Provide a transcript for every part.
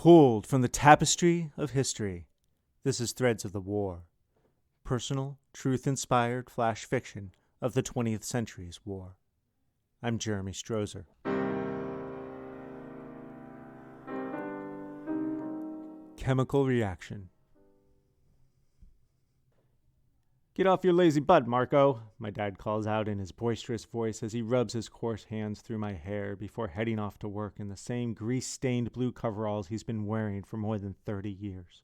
Pulled from the tapestry of history, this is Threads of the War, personal, truth-inspired flash fiction of the 20th century's war. I'm Jeremy Strozer. Chemical reaction. "Get off your lazy butt, Marco," my dad calls out in his boisterous voice as he rubs his coarse hands through my hair before heading off to work in the same grease-stained blue coveralls he's been wearing for more than 30 years.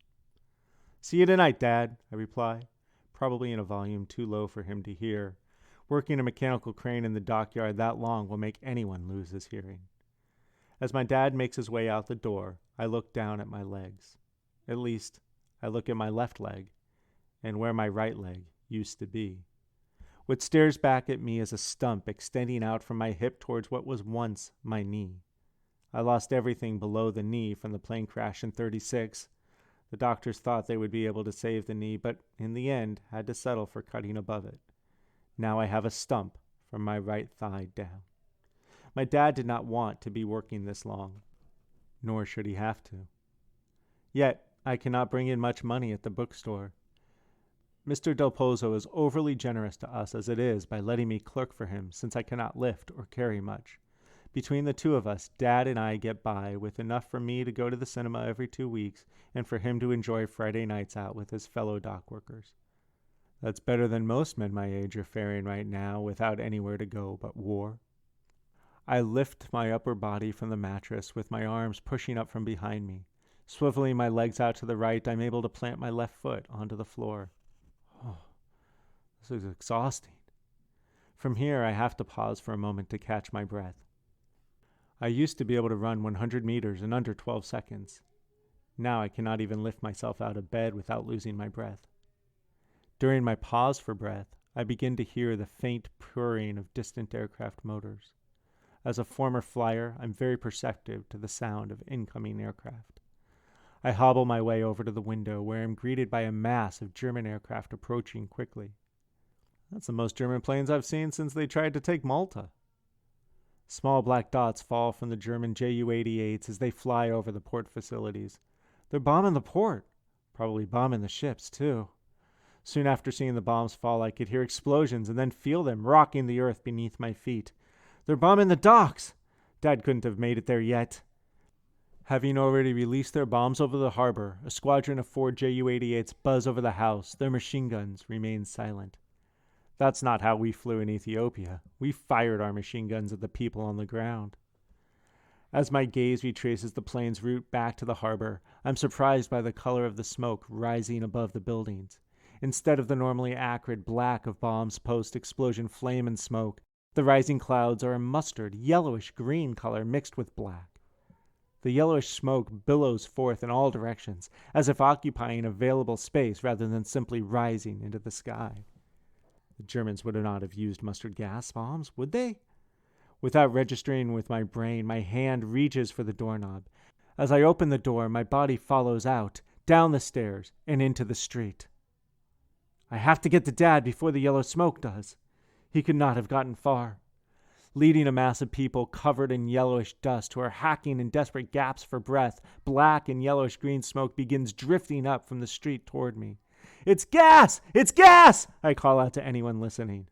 "See you tonight, Dad," I reply, probably in a volume too low for him to hear. Working a mechanical crane in the dockyard that long will make anyone lose his hearing. As my dad makes his way out the door, I look down at my legs. At least, I look at my left leg, and where my right leg used to be. What stares back at me is a stump extending out from my hip towards what was once my knee. I lost everything below the knee from the plane crash in '36. The doctors thought they would be able to save the knee, but in the end had to settle for cutting above it. Now I have a stump from my right thigh down. My dad did not want to be working this long, nor should he have to. Yet I cannot bring in much money at the bookstore. Mr. Del Pozo is overly generous to us as it is by letting me clerk for him since I cannot lift or carry much. Between the two of us, Dad and I get by with enough for me to go to the cinema every 2 weeks and for him to enjoy Friday nights out with his fellow dock workers. That's better than most men my age are faring right now without anywhere to go but war. I lift my upper body from the mattress with my arms pushing up from behind me. Swiveling my legs out to the right, I'm able to plant my left foot onto the floor. Oh, this is exhausting. From here, I have to pause for a moment to catch my breath. I used to be able to run 100 meters in under 12 seconds. Now I cannot even lift myself out of bed without losing my breath. During my pause for breath, I begin to hear the faint purring of distant aircraft motors. As a former flyer, I'm very perceptive to the sound of incoming aircraft. I hobble my way over to the window where I'm greeted by a mass of German aircraft approaching quickly. That's the most German planes I've seen since they tried to take Malta. Small black dots fall from the German Ju-88s as they fly over the port facilities. They're bombing the port. Probably bombing the ships, too. Soon after seeing the bombs fall, I could hear explosions and then feel them rocking the earth beneath my feet. They're bombing the docks! Dad couldn't have made it there yet. Having already released their bombs over the harbor, a squadron of 4 Ju-88s buzz over the house. Their machine guns remain silent. That's not how we flew in Ethiopia. We fired our machine guns at the people on the ground. As my gaze retraces the plane's route back to the harbor, I'm surprised by the color of the smoke rising above the buildings. Instead of the normally acrid black of bombs post-explosion flame and smoke, the rising clouds are a mustard, yellowish-green color mixed with black. The yellowish smoke billows forth in all directions, as if occupying available space rather than simply rising into the sky. The Germans would not have used mustard gas bombs, would they? Without registering with my brain, my hand reaches for the doorknob. As I open the door, my body follows out, down the stairs, and into the street. I have to get to Dad before the yellow smoke does. He could not have gotten far. Leading a mass of people covered in yellowish dust who are hacking in desperate gaps for breath, black and yellowish-green smoke begins drifting up from the street toward me. "It's gas! It's gas!" I call out to anyone listening.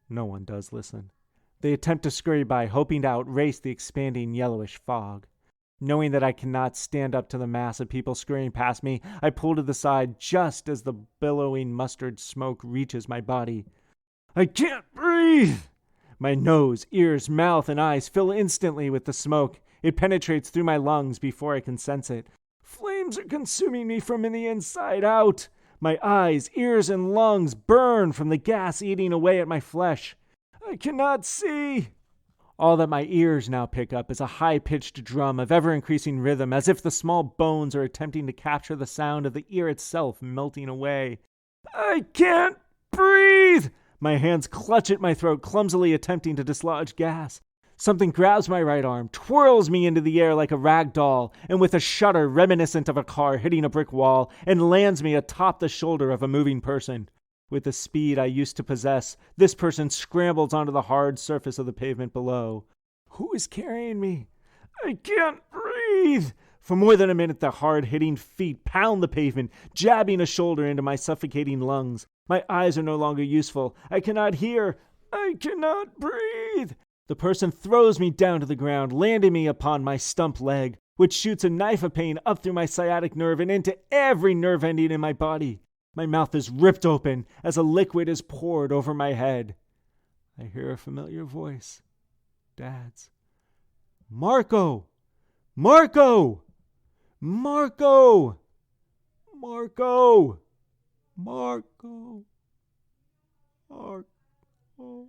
No one does listen. They attempt to scurry by, hoping to outrace the expanding yellowish fog. Knowing that I cannot stand up to the mass of people scurrying past me, I pull to the side just as the billowing mustard smoke reaches my body. I can't breathe! My nose, ears, mouth, and eyes fill instantly with the smoke. It penetrates through my lungs before I can sense it. Flames are consuming me from the inside out. My eyes, ears, and lungs burn from the gas eating away at my flesh. I cannot see. All that my ears now pick up is a high-pitched drum of ever-increasing rhythm, as if the small bones are attempting to capture the sound of the ear itself melting away. I can't breathe! My hands clutch at my throat, clumsily attempting to dislodge gas. Something grabs my right arm, twirls me into the air like a rag doll, and with a shudder reminiscent of a car hitting a brick wall, and lands me atop the shoulder of a moving person. With the speed I used to possess, this person scrambles onto the hard surface of the pavement below. Who is carrying me? I can't breathe! For more than a minute, the hard-hitting feet pound the pavement, jabbing a shoulder into my suffocating lungs. My eyes are no longer useful. I cannot hear. I cannot breathe. The person throws me down to the ground, landing me upon my stump leg, which shoots a knife of pain up through my sciatic nerve and into every nerve ending in my body. My mouth is ripped open as a liquid is poured over my head. I hear a familiar voice. Dad's. Marco! Marco! Marco! Marco! Marco! Marco!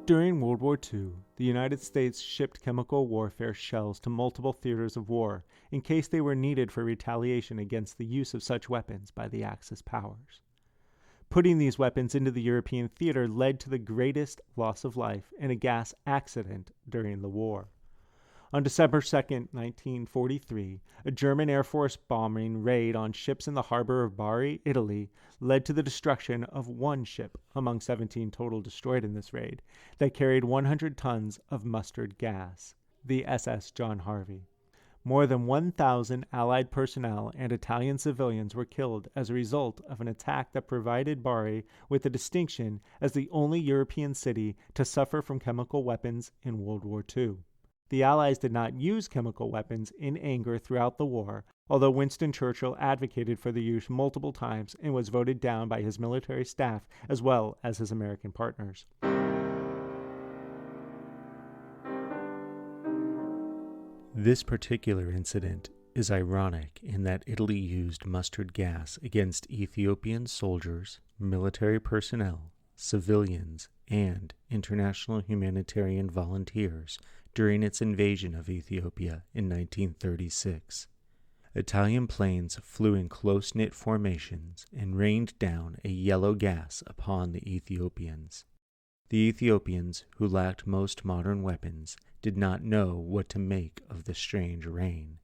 During World War II, the United States shipped chemical warfare shells to multiple theaters of war in case they were needed for retaliation against the use of such weapons by the Axis powers. Putting these weapons into the European theater led to the greatest loss of life in a gas accident during the war. On December 2, 1943, a German Air Force bombing raid on ships in the harbor of Bari, Italy, led to the destruction of one ship among 17 total destroyed in this raid that carried 100 tons of mustard gas, the SS John Harvey. More than 1,000 Allied personnel and Italian civilians were killed as a result of an attack that provided Bari with the distinction as the only European city to suffer from chemical weapons in World War II. The Allies did not use chemical weapons in anger throughout the war, although Winston Churchill advocated for their use multiple times and was voted down by his military staff as well as his American partners. This particular incident is ironic in that Italy used mustard gas against Ethiopian soldiers, military personnel, civilians, and international humanitarian volunteers during its invasion of Ethiopia in 1936. Italian planes flew in close-knit formations and rained down a yellow gas upon the Ethiopians. The Ethiopians, who lacked most modern weapons, did not know what to make of the strange rain.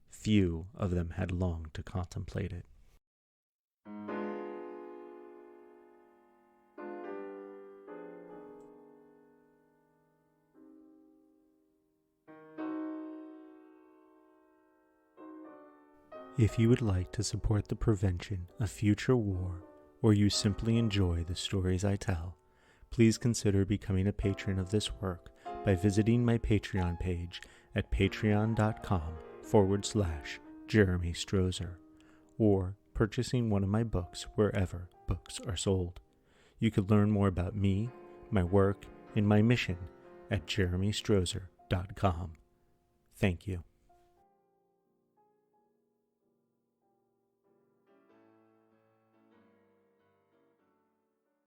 Few of them had long to contemplate it. If you would like to support the prevention of future war, or you simply enjoy the stories I tell, please consider becoming a patron of this work by visiting my Patreon page at patreon.com/Jeremy Strozer, or purchasing one of my books wherever books are sold. You could learn more about me, my work, and my mission at jeremystrozer.com. Thank you.